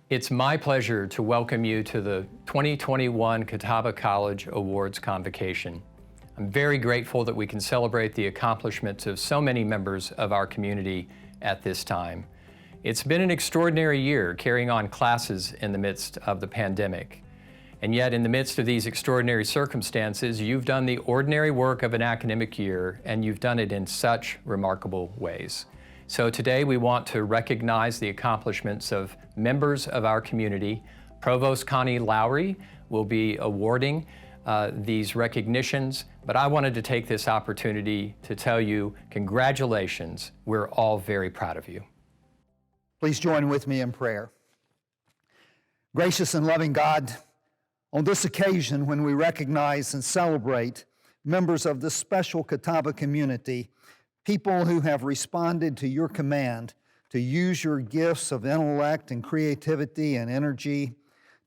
It's my pleasure to welcome you to the 2021 Catawba College Awards Convocation. I'm very grateful that we can celebrate the accomplishments of so many members of our community at this time. It's been an extraordinary year carrying on classes in the midst of the pandemic. And yet, in the midst of these extraordinary circumstances, you've done the ordinary work of an academic year, and you've done it in such remarkable ways. So today we want to recognize the accomplishments of members of our community. Provost Connie Lowry will be awarding these recognitions, but I wanted to take this opportunity to tell you congratulations. We're all very proud of you. Please join with me in prayer. Gracious and loving God, on this occasion when we recognize and celebrate members of this special Catawba community, people who have responded to your command to use your gifts of intellect and creativity and energy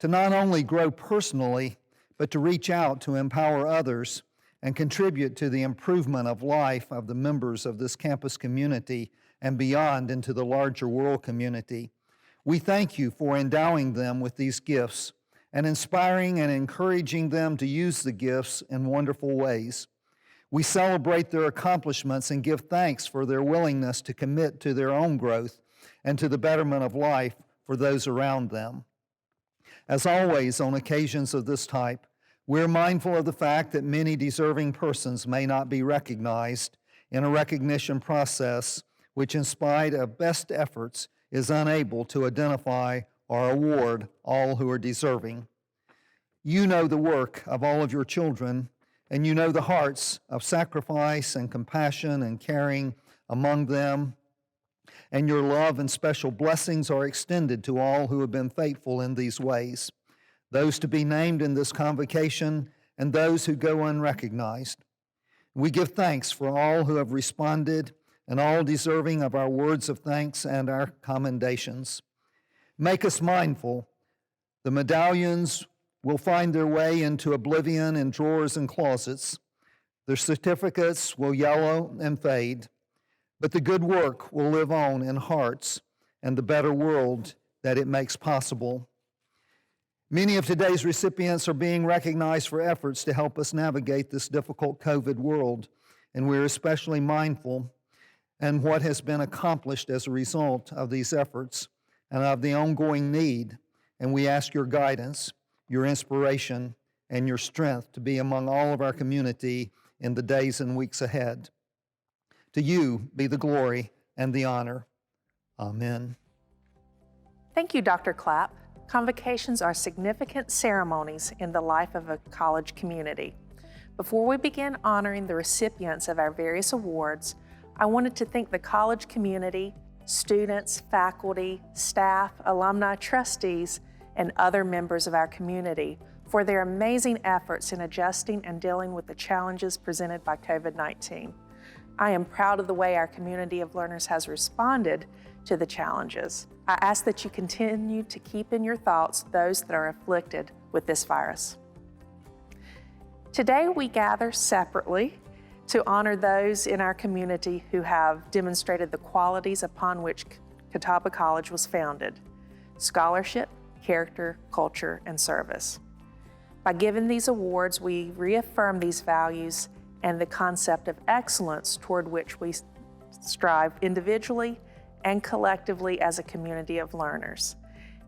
to not only grow personally, but to reach out to empower others and contribute to the improvement of life of the members of this campus community and beyond into the larger world community. We thank you for endowing them with these gifts and inspiring and encouraging them to use the gifts in wonderful ways. We celebrate their accomplishments and give thanks for their willingness to commit to their own growth and to the betterment of life for those around them. As always, on occasions of this type, we're mindful of the fact that many deserving persons may not be recognized in a recognition process which, in spite of best efforts, is unable to identify or award all who are deserving. You know the work of all of your children, and you know the hearts of sacrifice and compassion and caring among them, and your love and special blessings are extended to all who have been faithful in these ways, those to be named in this convocation and those who go unrecognized. We give thanks for all who have responded and all deserving of our words of thanks and our commendations. Make us mindful. The medallions will find their way into oblivion in drawers and closets. Their certificates will yellow and fade, but the good work will live on in hearts and the better world that it makes possible. Many of today's recipients are being recognized for efforts to help us navigate this difficult COVID world, and we're especially mindful and what has been accomplished as a result of these efforts and of the ongoing need, and we ask your guidance, your inspiration, and your strength to be among all of our community in the days and weeks ahead. To you be the glory and the honor. Amen. Thank you, Dr. Clapp. Convocations are significant ceremonies in the life of a college community. Before we begin honoring the recipients of our various awards, I wanted to thank the college community, students, faculty, staff, alumni, trustees, and other members of our community for their amazing efforts in adjusting and dealing with the challenges presented by COVID-19. I am proud of the way our community of learners has responded to the challenges. I ask that you continue to keep in your thoughts those that are afflicted with this virus. Today we gather separately to honor those in our community who have demonstrated the qualities upon which Catawba College was founded: scholarship, character, culture, and service. By giving these awards, we reaffirm these values and the concept of excellence toward which we strive individually and collectively as a community of learners.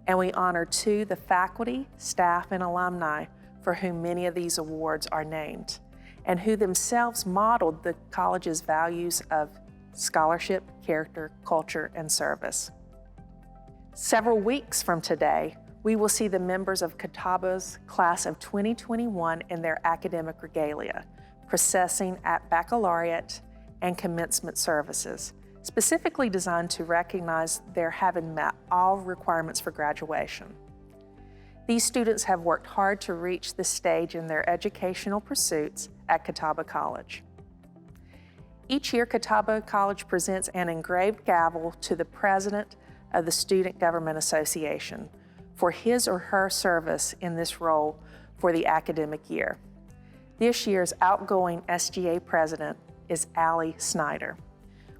And we honor too the faculty, staff, and alumni for whom many of these awards are named, and who themselves modeled the college's values of scholarship, character, culture, and service. Several weeks from today, we will see the members of Catawba's class of 2021 in their academic regalia, processing at baccalaureate and commencement services, specifically designed to recognize their having met all requirements for graduation. These students have worked hard to reach this stage in their educational pursuits at Catawba College. Each year, Catawba College presents an engraved gavel to the president of the Student Government Association for his or her service in this role for the academic year. This year's outgoing SGA president is Allie Snyder.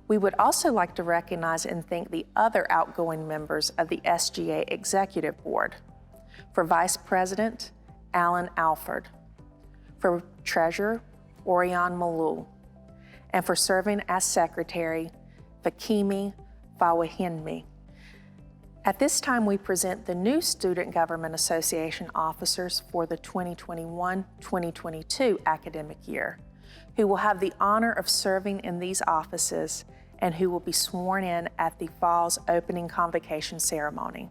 We would also like to recognize and thank the other outgoing members of the SGA Executive Board. For Vice President, Alan Alford. For Treasurer, Orion Malul. And for serving as Secretary, Fakimi Fawahinmi. At this time, we present the new Student Government Association officers for the 2021-2022 academic year, who will have the honor of serving in these offices and who will be sworn in at the fall's opening convocation ceremony.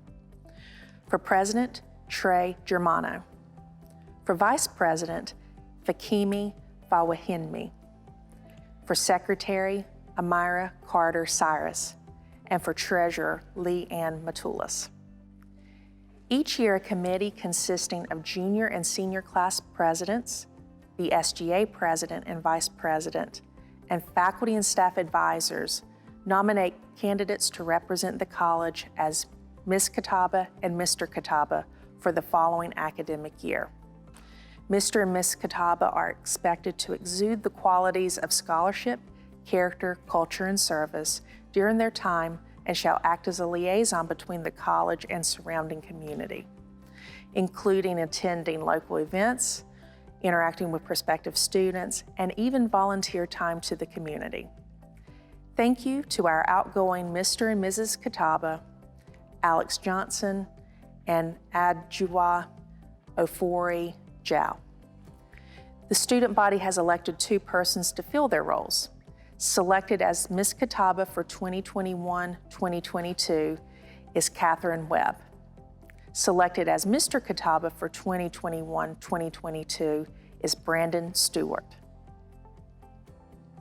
For President, Trey Germano. For Vice President, Fakimi Fawahinmi. For Secretary, Amira Carter Cyrus. And for Treasurer, Lee Ann Matulis. Each year, a committee consisting of junior and senior class presidents, the SGA president and vice president, and faculty and staff advisors nominate candidates to represent the college as Ms. Catawba and Mr. Catawba for the following academic year. Mr. and Ms. Catawba are expected to exude the qualities of scholarship, character, culture, and service during their time and shall act as a liaison between the college and surrounding community, including attending local events, interacting with prospective students, and even volunteer time to the community. Thank you to our outgoing Mr. and Mrs. Catawba, Alex Johnson, and Adjua Ofori Jao. The student body has elected 2 persons to fill their roles. Selected as Ms. Catawba for 2021-2022 is Catherine Webb. Selected as Mr. Catawba for 2021-2022 is Brandon Stewart.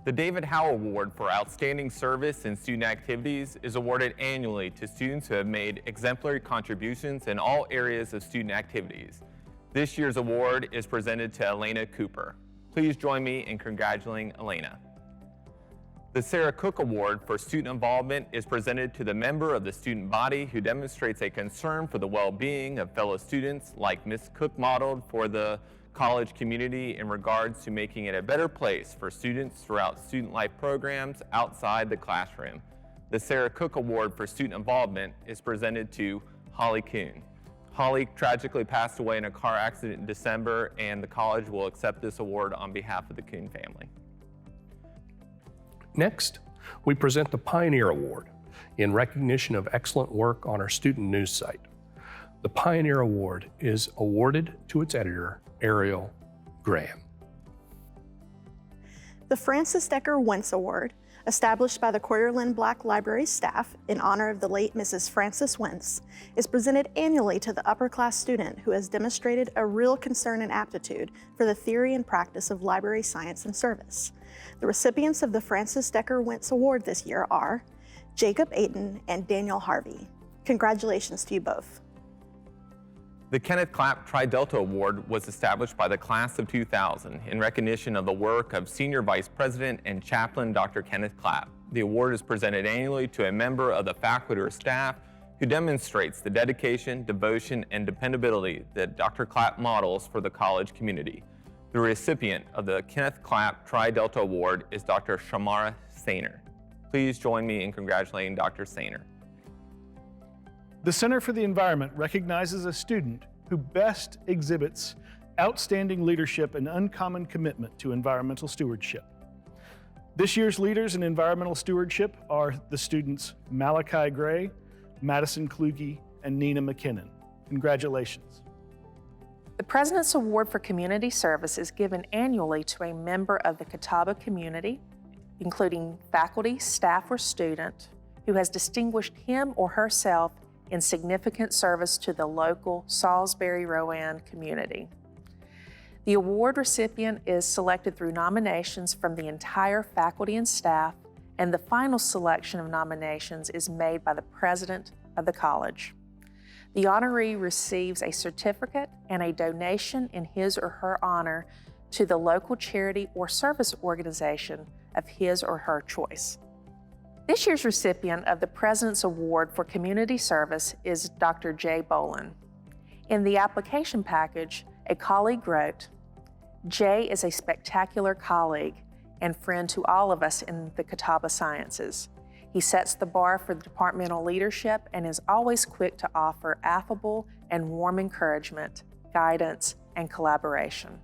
The David Howe Award for Outstanding Service in Student Activities is awarded annually to students who have made exemplary contributions in all areas of student activities. This year's award is presented to Elena Cooper. Please join me in congratulating Elena. The Sarah Cook Award for Student Involvement is presented to the member of the student body who demonstrates a concern for the well-being of fellow students, like Ms. Cook modeled for the college community in regards to making it a better place for students throughout student life programs outside the classroom. The Sarah Cook Award for Student Involvement is presented to Holly Kuhn. Holly tragically passed away in a car accident in December, and the college will accept this award on behalf of the Kuhn family. Next, we present the Pioneer Award in recognition of excellent work on our student news site. The Pioneer Award is awarded to its editor, Ariel Graham. The Francis Decker Wentz Award, established by the Coeur-d'Alene Black Library staff in honor of the late Mrs. Frances Wentz, is presented annually to the upper-class student who has demonstrated a real concern and aptitude for the theory and practice of library science and service. The recipients of the Francis Decker Wentz Award this year are Jacob Ayton and Daniel Harvey. Congratulations to you both. The Kenneth Clapp Tri-Delta Award was established by the class of 2000 in recognition of the work of Senior Vice President and Chaplain Dr. Kenneth Clapp. The award is presented annually to a member of the faculty or staff who demonstrates the dedication, devotion, and dependability that Dr. Clapp models for the college community. The recipient of the Kenneth Clapp Tri-Delta Award is Dr. Shamara Sainer. Please join me in congratulating Dr. Sainer. The Center for the Environment recognizes a student who best exhibits outstanding leadership and uncommon commitment to environmental stewardship. This year's leaders in environmental stewardship are the students Malachi Gray, Madison Kluge, and Nina McKinnon. Congratulations. The President's Award for Community Service is given annually to a member of the Catawba community, including faculty, staff, or student, who has distinguished him or herself in significant service to the local Salisbury-Rowan community. The award recipient is selected through nominations from the entire faculty and staff, and the final selection of nominations is made by the president of the college. The honoree receives a certificate and a donation in his or her honor to the local charity or service organization of his or her choice. This year's recipient of the President's Award for Community Service is Dr. Jay Bolin. In the application package, a colleague wrote, "Jay is a spectacular colleague and friend to all of us in the Catawba Sciences. He sets the bar for departmental leadership and is always quick to offer affable and warm encouragement, guidance, and collaboration.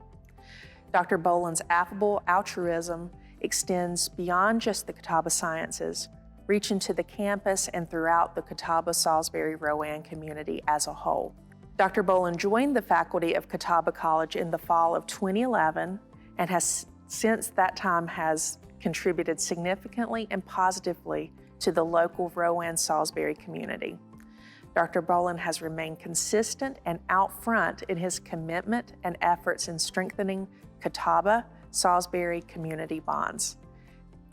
Dr. Boland's affable altruism extends beyond just the Catawba Sciences, reaching to the campus and throughout the Catawba-Salisbury-Rowan community as a whole. Dr. Boland joined the faculty of Catawba College in the fall of 2011 and has since that time has contributed significantly and positively to the local Rowan-Salisbury community. Dr. Boland has remained consistent and out front in his commitment and efforts in strengthening Catawba-Salisbury community bonds,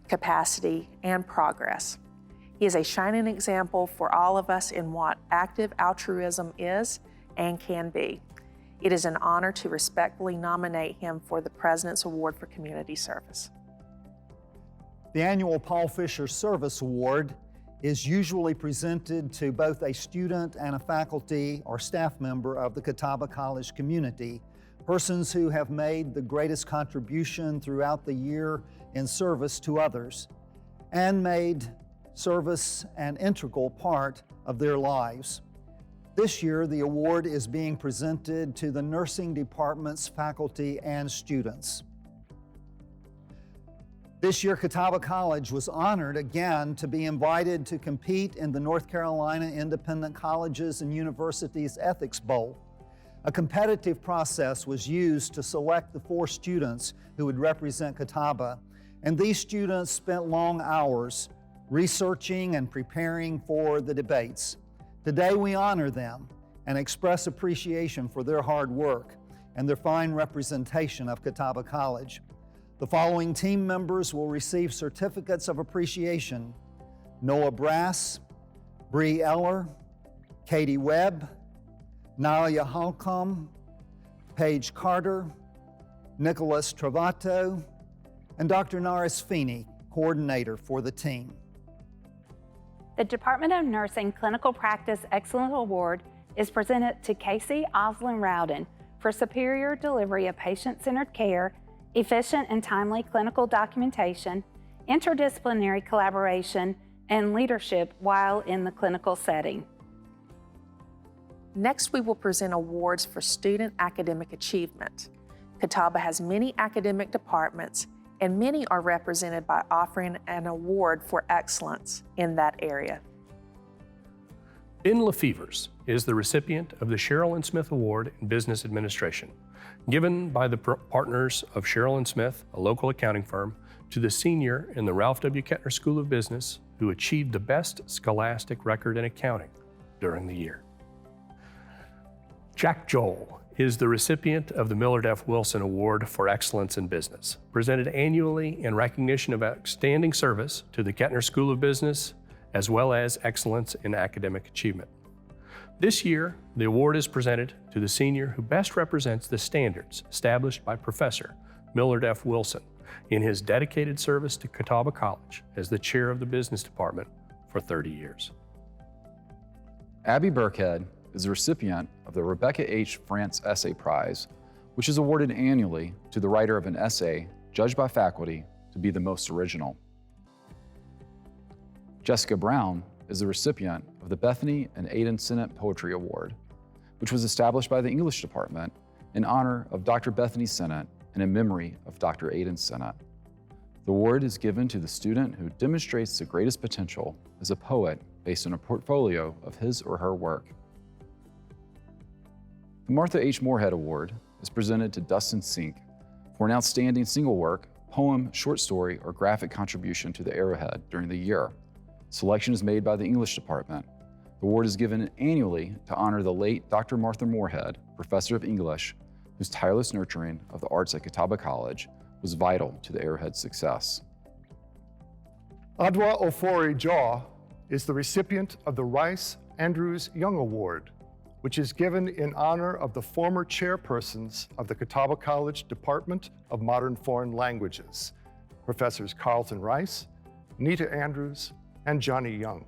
capacity, and progress. He is a shining example for all of us in what active altruism is and can be. It is an honor to respectfully nominate him for the President's Award for Community Service. The annual Paul Fisher Service Award is usually presented to both a student and a faculty or staff member of the Catawba College community, persons who have made the greatest contribution throughout the year in service to others and made service an integral part of their lives. This year, the award is being presented to the nursing department's faculty and students. This year, Catawba College was honored again to be invited to compete in the North Carolina Independent Colleges and Universities Ethics Bowl. A competitive process was used to select the 4 students who would represent Catawba, and these students spent long hours researching and preparing for the debates. Today, we honor them and express appreciation for their hard work and their fine representation of Catawba College. The following team members will receive certificates of appreciation: Noah Brass, Bree Eller, Katie Webb, Nalia Holcomb, Paige Carter, Nicholas Travato, and Dr. Naris Feeney, coordinator for the team. The Department of Nursing Clinical Practice Excellence Award is presented to Casey Oslin Rowden for superior delivery of patient-centered care, efficient and timely clinical documentation, interdisciplinary collaboration, and leadership while in the clinical setting. Next, we will present awards for student academic achievement. Catawba has many academic departments, and many are represented by offering an award for excellence in that area. Ben Lefevers is the recipient of the Cheryl and Smith Award in Business Administration, given by the partners of Cheryl and Smith, a local accounting firm, to the senior in the Ralph W. Kettner School of Business who achieved the best scholastic record in accounting during the year. Jack Joel is the recipient of the Millard F. Wilson Award for Excellence in Business, presented annually in recognition of outstanding service to the Kettner School of Business, as well as excellence in academic achievement. This year, the award is presented to the senior who best represents the standards established by Professor Millard F. Wilson in his dedicated service to Catawba College as the chair of the business department for 30 years. Abby Burkhead is the recipient of the Rebecca H. France Essay Prize, which is awarded annually to the writer of an essay judged by faculty to be the most original. Jessica Brown is the recipient of the Bethany and Aidan Sennett Poetry Award, which was established by the English department in honor of Dr. Bethany Sennett and in memory of Dr. Aidan Sennett. The award is given to the student who demonstrates the greatest potential as a poet based on a portfolio of his or her work. The Martha H. Moorhead Award is presented to Dustin Sink for an outstanding single work, poem, short story, or graphic contribution to the Arrowhead during the year. Selection is made by the English department. The award is given annually to honor the late Dr. Martha Moorhead, professor of English, whose tireless nurturing of the arts at Catawba College was vital to the Arrowhead's success. Adwa Ofori Jaw is the recipient of the Rice Andrews Young Award, which is given in honor of the former chairpersons of the Catawba College Department of Modern Foreign Languages, Professors Carlton Rice, Nita Andrews, and Johnny Young.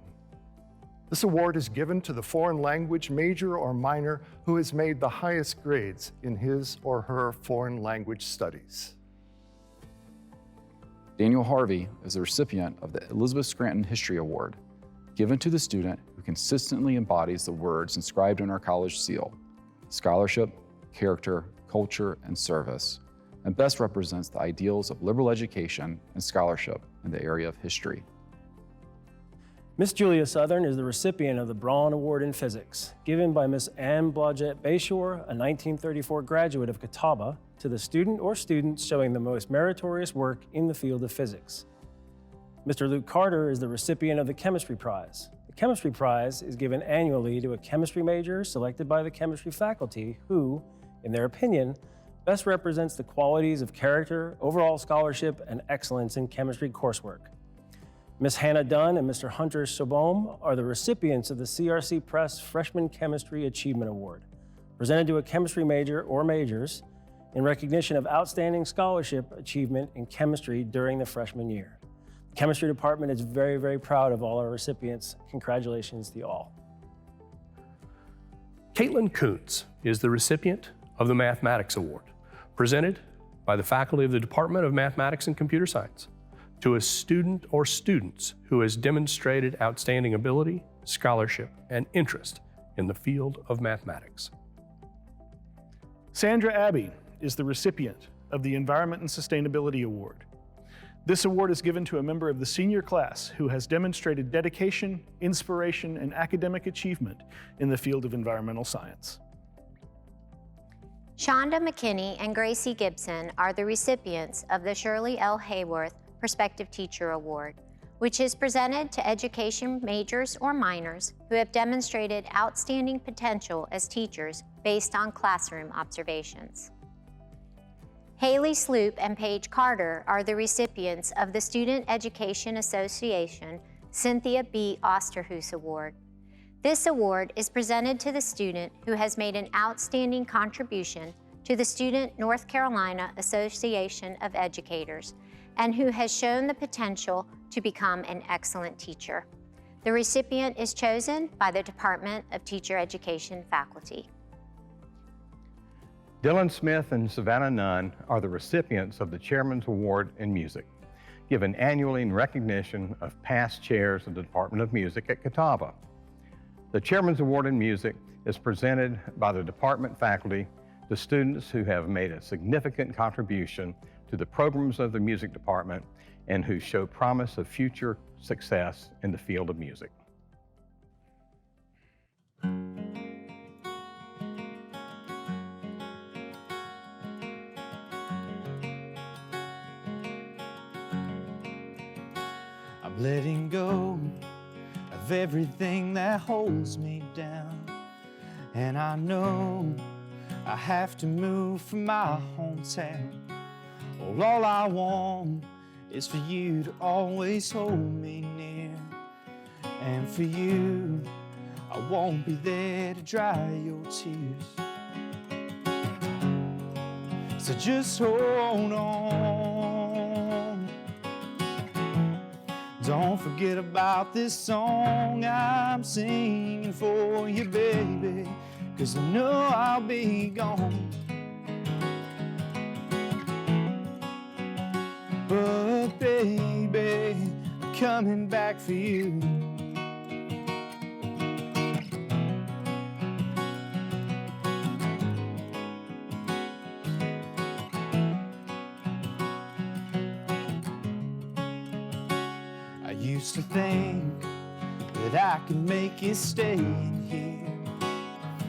This award is given to the foreign language major or minor who has made the highest grades in his or her foreign language studies. Daniel Harvey is the recipient of the Elizabeth Scranton History Award, given to the student who consistently embodies the words inscribed on our college seal: scholarship, character, culture, and service, and best represents the ideals of liberal education and scholarship in the area of history. Miss Julia Southern is the recipient of the Braun Award in Physics, given by Miss Anne Blodgett Bayshore, a 1934 graduate of Catawba, to the student or students showing the most meritorious work in the field of physics. Mr. Luke Carter is the recipient of the Chemistry Prize. The Chemistry Prize is given annually to a chemistry major selected by the chemistry faculty who, in their opinion, best represents the qualities of character, overall scholarship, and excellence in chemistry coursework. Ms. Hannah Dunn and Mr. Hunter Sobom are the recipients of the CRC Press Freshman Chemistry Achievement Award, presented to a chemistry major or majors in recognition of outstanding scholarship achievement in chemistry during the freshman year. The chemistry department is very, very proud of all our recipients. Congratulations to you all. Caitlin Kuntz is the recipient of the Mathematics Award, presented by the faculty of the Department of Mathematics and Computer Science to a student or students who has demonstrated outstanding ability, scholarship, and interest in the field of mathematics. Sandra Abbey is the recipient of the Environment and Sustainability Award. This award is given to a member of the senior class who has demonstrated dedication, inspiration, and academic achievement in the field of environmental science. Shonda McKinney and Gracie Gibson are the recipients of the Shirley L. Hayworth Prospective Teacher Award, which is presented to education majors or minors who have demonstrated outstanding potential as teachers based on classroom observations. Haley Sloop and Paige Carter are the recipients of the Student Education Association Cynthia B. Osterhuis Award. This award is presented to the student who has made an outstanding contribution to the Student North Carolina Association of Educators and who has shown the potential to become an excellent teacher. The recipient is chosen by the Department of Teacher Education faculty. Dylan Smith and Savannah Nunn are the recipients of the Chairman's Award in Music, given annually in recognition of past chairs of the Department of Music at Catawba. The Chairman's Award in Music is presented by the department faculty to students who have made a significant contribution to the programs of the music department and who show promise of future success in the field of music. I'm letting go of everything that holds me down, and I know I have to move from my hometown. All I want is for you to always hold me near, and for you I won't be there to dry your tears. So just hold on. Don't forget about this song I'm singing for you, baby, 'cause I know I'll be gone. But baby, I'm coming back for you. I used to think that I could make it stay in here,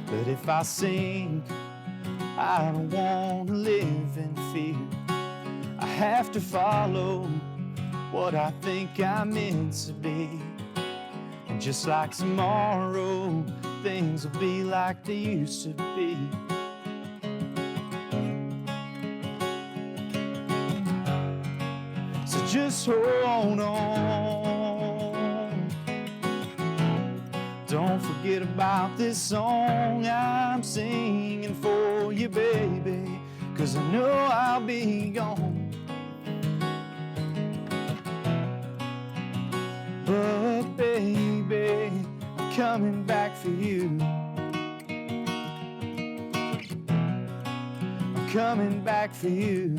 but if I sink, I don't want to live in fear. I have to follow what I think I'm meant to be, and just like tomorrow, things will be like they used to be. So just hold on. Don't forget about this song I'm singing for you, baby, 'cause I know I'll be gone. But baby, I'm coming back for you. I'm coming back for you.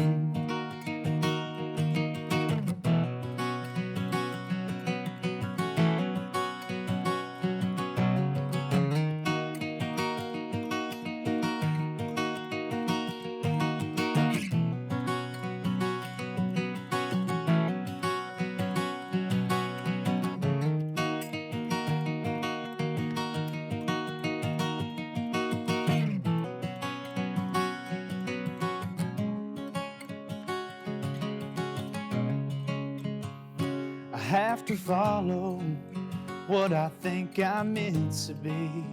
have to follow what I think I'm meant to be.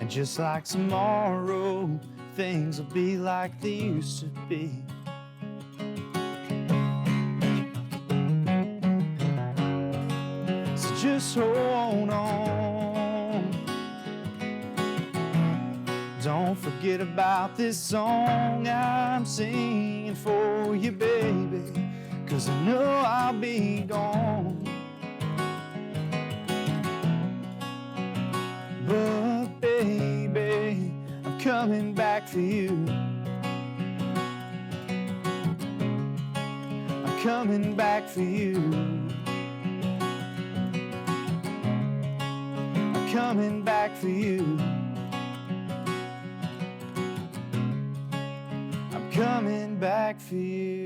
And just like tomorrow, things will be like they used to be. So just hold on. Don't forget about this song I'm singing for you, baby, 'cause I know I'll be gone. But baby, I'm coming back for you. I'm coming back for you. I'm coming back for you. I'm coming back for you.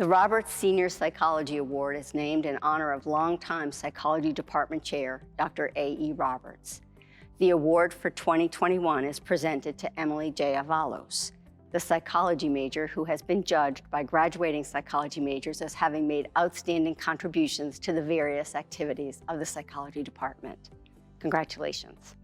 The Roberts Senior Psychology Award is named in honor of longtime Psychology Department Chair, Dr. A.E. Roberts. The award for 2021 is presented to Emily J. Avalos, the psychology major who has been judged by graduating psychology majors as having made outstanding contributions to the various activities of the psychology department. Congratulations.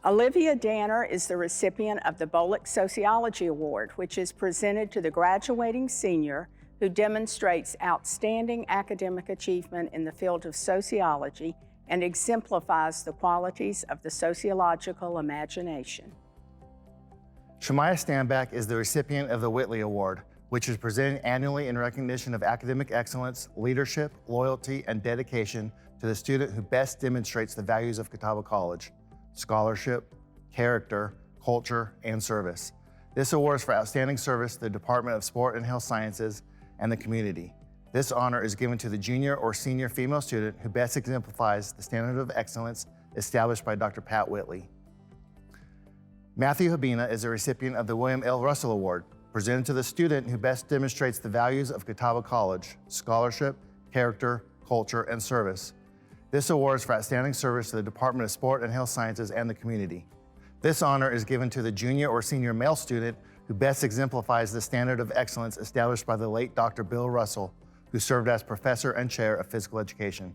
Olivia Danner is the recipient of the Bolick Sociology Award, which is presented to the graduating senior who demonstrates outstanding academic achievement in the field of sociology and exemplifies the qualities of the sociological imagination. Shemaiah Stanback is the recipient of the Whitley Award, which is presented annually in recognition of academic excellence, leadership, loyalty, and dedication to the student who best demonstrates the values of Catawba College: scholarship, character, culture, and service. This award is for outstanding service to the Department of Sport and Health Sciences and the community. This honor is given to the junior or senior female student who best exemplifies the standard of excellence established by Dr. Pat Whitley. Matthew Habina is a recipient of the William L. Russell Award, presented to the student who best demonstrates the values of Catawba College: scholarship, character, culture, and service. This award is for outstanding service to the Department of Sport and Health Sciences and the community. This honor is given to the junior or senior male student who best exemplifies the standard of excellence established by the late Dr. Bill Russell, who served as professor and chair of physical education.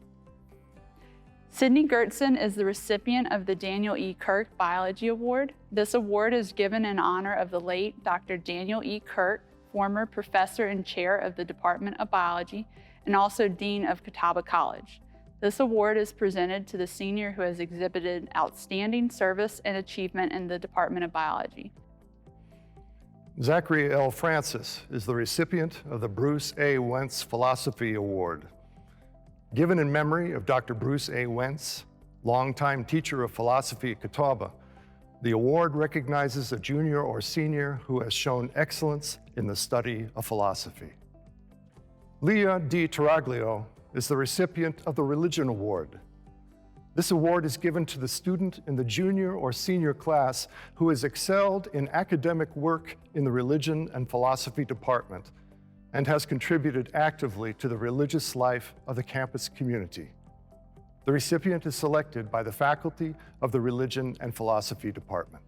Sydney Gertson is the recipient of the Daniel E. Kirk Biology Award. This award is given in honor of the late Dr. Daniel E. Kirk, former professor and chair of the Department of Biology and also dean of Catawba College. This award is presented to the senior who has exhibited outstanding service and achievement in the Department of Biology. Zachary L. Francis is the recipient of the Bruce A. Wentz Philosophy Award. Given in memory of Dr. Bruce A. Wentz, longtime teacher of philosophy at Catawba, the award recognizes a junior or senior who has shown excellence in the study of philosophy. Leah D. Taraglio is the recipient of the Religion Award. This award is given to the student in the junior or senior class who has excelled in academic work in the Religion and Philosophy department and has contributed actively to the religious life of the campus community. The recipient is selected by the faculty of the Religion and Philosophy department.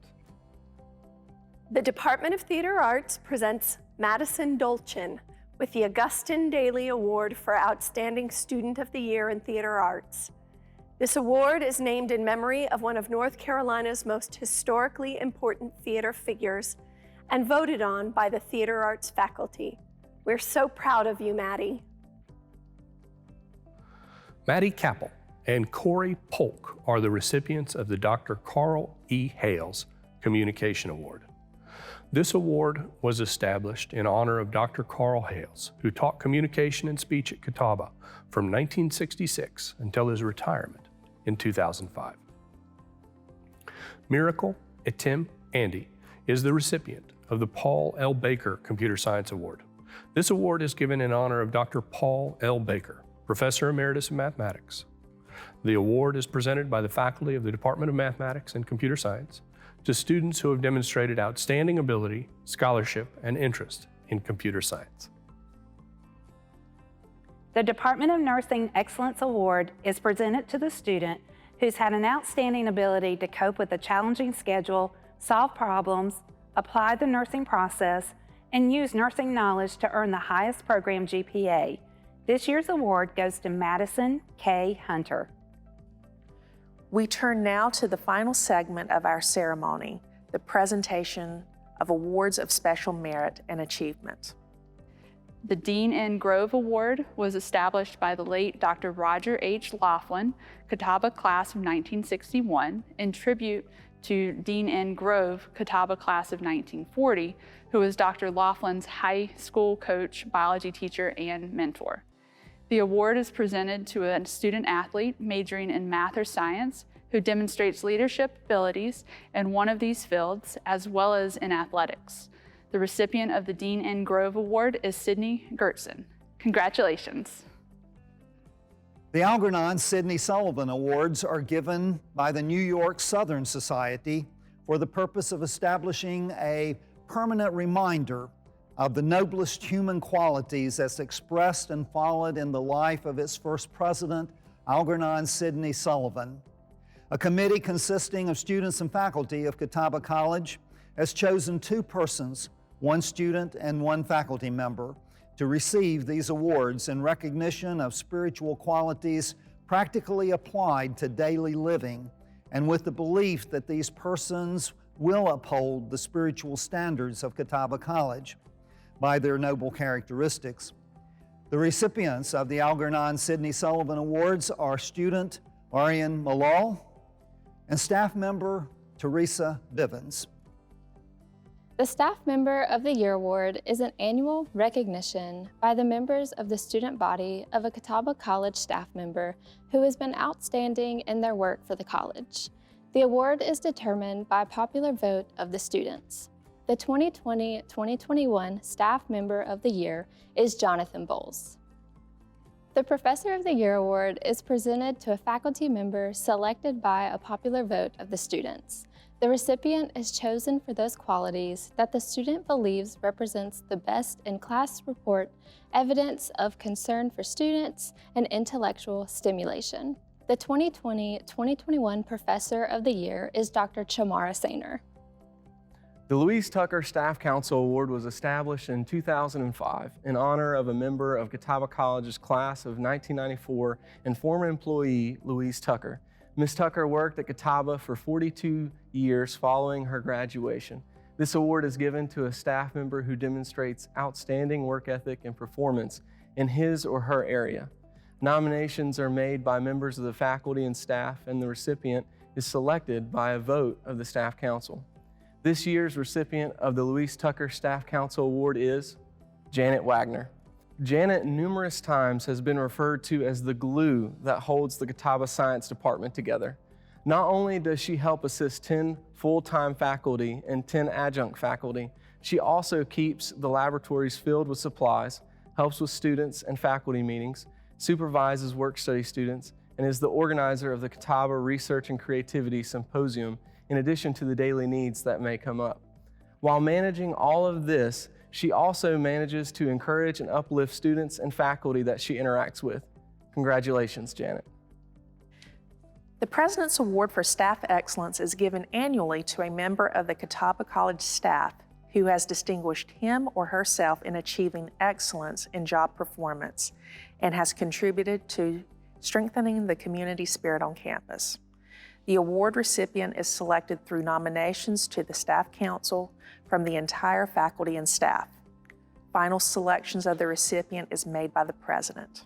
The Department of Theater Arts presents Madison Dolchin with the Augustin Daly Award for Outstanding Student of the Year in Theater Arts. This award is named in memory of one of North Carolina's most historically important theater figures and voted on by the Theater Arts faculty. We're so proud of you, Maddie. Maddie Capel and Corey Polk are the recipients of the Dr. Carl E. Hales Communication Award. This award was established in honor of Dr. Carl Hales, who taught communication and speech at Catawba from 1966 until his retirement in 2005. Miracle Etim Andy is the recipient of the Paul L. Baker Computer Science Award. This award is given in honor of Dr. Paul L. Baker, Professor Emeritus of Mathematics. The award is presented by the faculty of the Department of Mathematics and Computer Science to students who have demonstrated outstanding ability, scholarship, and interest in computer science. The Department of Nursing Excellence Award is presented to the student who's had an outstanding ability to cope with a challenging schedule, solve problems, apply the nursing process, and use nursing knowledge to earn the highest program GPA. This year's award goes to Madison K. Hunter. We turn now to the final segment of our ceremony, the presentation of awards of special merit and achievement. The Dean N. Grove Award was established by the late Dr. Roger H. Laughlin, Catawba class of 1961, in tribute to Dean N. Grove, Catawba class of 1940, who was Dr. Laughlin's high school coach, biology teacher, and mentor. The award is presented to a student athlete majoring in math or science who demonstrates leadership abilities in one of these fields, as well as in athletics. The recipient of the Dean N. Grove Award is Sydney Gertson. Congratulations. The Algernon Sidney Sullivan Awards are given by the New York Southern Society for the purpose of establishing a permanent reminder of the noblest human qualities as expressed and followed in the life of its first president, Algernon Sidney Sullivan. A committee consisting of students and faculty of Catawba College has chosen 2 persons, 1 student and 1 faculty member, to receive these awards in recognition of spiritual qualities practically applied to daily living, and with the belief that these persons will uphold the spiritual standards of Catawba College by their noble characteristics. The recipients of the Algernon Sidney Sullivan Awards are student Arian Malal and staff member Teresa Bivens. The Staff Member of the Year Award is an annual recognition by the members of the student body of a Catawba College staff member who has been outstanding in their work for the college. The award is determined by popular vote of the students. The 2020-2021 Staff Member of the Year is Jonathan Bowles. The Professor of the Year Award is presented to a faculty member selected by a popular vote of the students. The recipient is chosen for those qualities that the student believes represents the best in class report, evidence of concern for students, and intellectual stimulation. The 2020-2021 Professor of the Year is Dr. Chamara Sainer. The Louise Tucker Staff Council Award was established in 2005 in honor of a member of Catawba College's class of 1994 and former employee Louise Tucker. Ms. Tucker worked at Catawba for 42 years following her graduation. This award is given to a staff member who demonstrates outstanding work ethic and performance in his or her area. Nominations are made by members of the faculty and staff, and the recipient is selected by a vote of the Staff Council. This year's recipient of the Louise Tucker Staff Council Award is Janet Wagner. Janet numerous times has been referred to as the glue that holds the Catawba Science Department together. Not only does she help assist 10 full-time faculty and 10 adjunct faculty, she also keeps the laboratories filled with supplies, helps with students and faculty meetings, supervises work-study students, and is the organizer of the Catawba Research and Creativity Symposium, in addition to the daily needs that may come up. While managing all of this, she also manages to encourage and uplift students and faculty that she interacts with. Congratulations, Janet. The President's Award for Staff Excellence is given annually to a member of the Catawba College staff who has distinguished him or herself in achieving excellence in job performance and has contributed to strengthening the community spirit on campus. The award recipient is selected through nominations to the Staff Council from the entire faculty and staff. Final selections of the recipient is made by the President.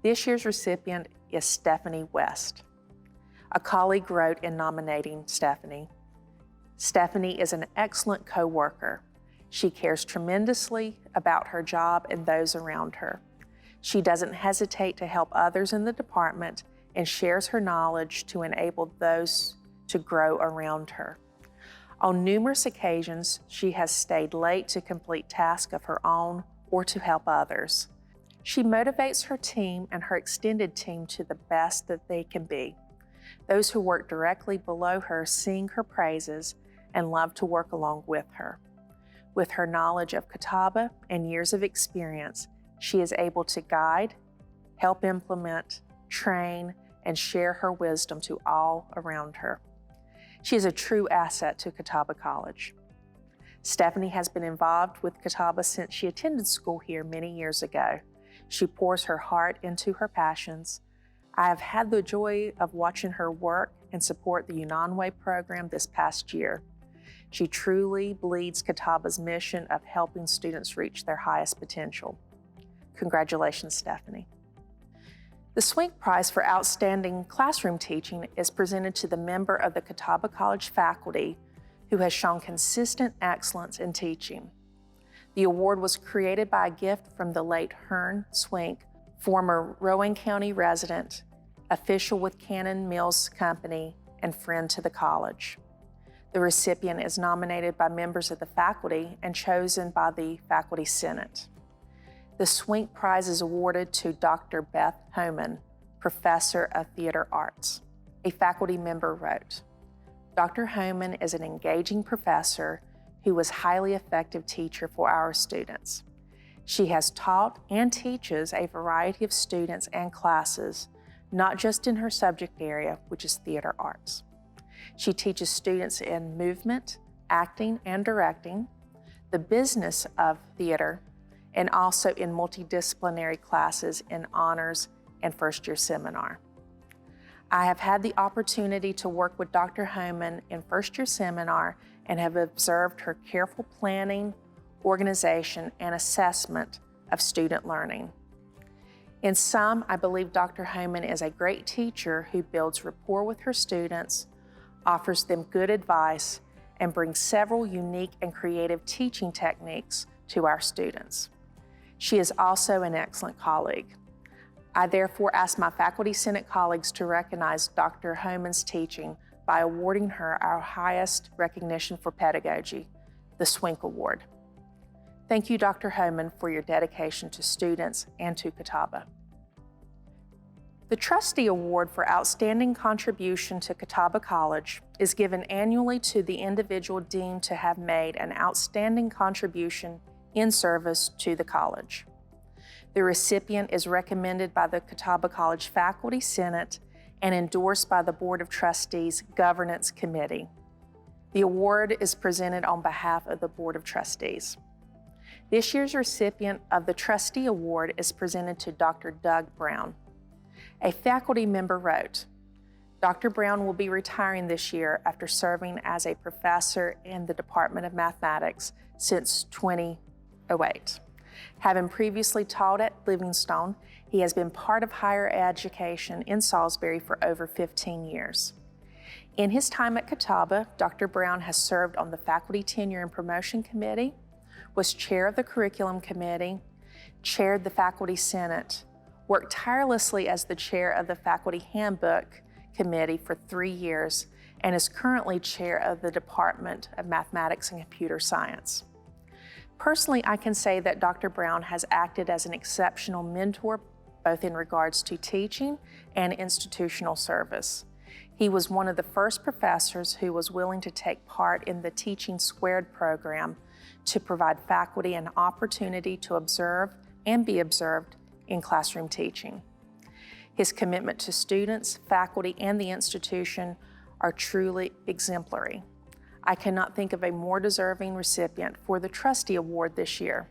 This year's recipient is Stephanie West. A colleague wrote in nominating Stephanie, "Stephanie is an excellent co-worker. She cares tremendously about her job and those around her. She doesn't hesitate to help others in the department and shares her knowledge to enable those to grow around her. On numerous occasions, she has stayed late to complete tasks of her own or to help others. She motivates her team and her extended team to the best that they can be. Those who work directly below her sing her praises and love to work along with her. With her knowledge of Catawba and years of experience, she is able to guide, help implement, train, and share her wisdom to all around her. She is a true asset to Catawba College." Stephanie has been involved with Catawba since she attended school here many years ago. She pours her heart into her passions. I have had the joy of watching her work and support the Unanue program this past year. She truly bleeds Catawba's mission of helping students reach their highest potential. Congratulations, Stephanie. The Swink Prize for Outstanding Classroom Teaching is presented to the member of the Catawba College faculty who has shown consistent excellence in teaching. The award was created by a gift from the late Hearn Swink, former Rowan County resident, official with Cannon Mills Company, and friend to the college. The recipient is nominated by members of the faculty and chosen by the Faculty Senate. The Swink Prize is awarded to Dr. Beth Homan, Professor of Theater Arts. A faculty member wrote, "Dr. Homan is an engaging professor who was a highly effective teacher for our students. She has taught and teaches a variety of students and classes, not just in her subject area, which is theater arts. She teaches students in movement, acting and directing, the business of theater, and also in multidisciplinary classes in honors and first-year seminar. I have had the opportunity to work with Dr. Homan in first-year seminar and have observed her careful planning, organization, and assessment of student learning. In sum, I believe Dr. Homan is a great teacher who builds rapport with her students, offers them good advice, and brings several unique and creative teaching techniques to our students. She is also an excellent colleague. I therefore ask my Faculty Senate colleagues to recognize Dr. Homan's teaching by awarding her our highest recognition for pedagogy, the Swink Award. Thank you, Dr. Homan, for your dedication to students and to Catawba. The Trustee Award for Outstanding Contribution to Catawba College is given annually to the individual deemed to have made an outstanding contribution in service to the college. The recipient is recommended by the Catawba College Faculty Senate and endorsed by the Board of Trustees Governance Committee. The award is presented on behalf of the Board of Trustees. This year's recipient of the Trustee Award is presented to Dr. Doug Brown. A faculty member wrote, Dr. Brown will be retiring this year after serving as a professor in the Department of Mathematics since 2008. Having previously taught at Livingstone, he has been part of higher education in Salisbury for over 15 years. In his time at Catawba, Dr. Brown has served on the Faculty Tenure and Promotion Committee, was chair of the Curriculum Committee, chaired the Faculty Senate, worked tirelessly as the chair of the Faculty Handbook Committee for 3 years, and is currently chair of the Department of Mathematics and Computer Science. Personally, I can say that Dr. Brown has acted as an exceptional mentor, both in regards to teaching and institutional service. He was one of the first professors who was willing to take part in the Teaching Squared program to provide faculty an opportunity to observe and be observed in classroom teaching. His commitment to students, faculty, and the institution are truly exemplary. I cannot think of a more deserving recipient for the Trustee Award this year.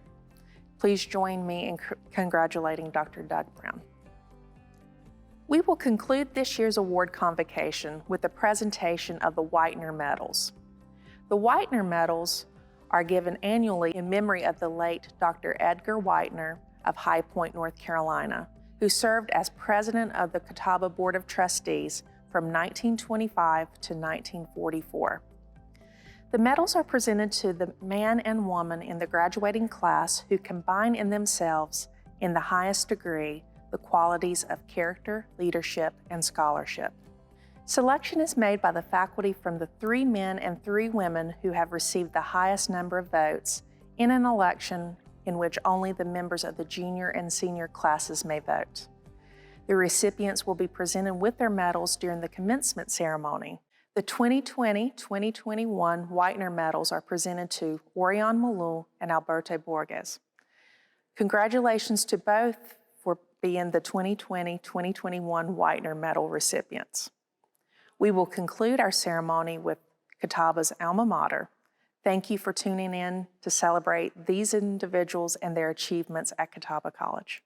Please join me in congratulating Dr. Doug Brown. We will conclude this year's award convocation with a presentation of the Whitener Medals. The Whitener Medals are given annually in memory of the late Dr. Edgar Whitener of High Point, North Carolina, who served as president of the Catawba Board of Trustees from 1925 to 1944. The medals are presented to the man and woman in the graduating class who combine in themselves, in the highest degree, the qualities of character, leadership, and scholarship. Selection is made by the faculty from the 3 men and 3 women who have received the highest number of votes in an election in which only the members of the junior and senior classes may vote. The recipients will be presented with their medals during the commencement ceremony. The 2020-2021 Whitener Medals are presented to Orion Malou and Alberto Borges. Congratulations to both for being the 2020-2021 Whitener Medal recipients. We will conclude our ceremony with Catawba's alma mater. Thank you for tuning in to celebrate these individuals and their achievements at Catawba College.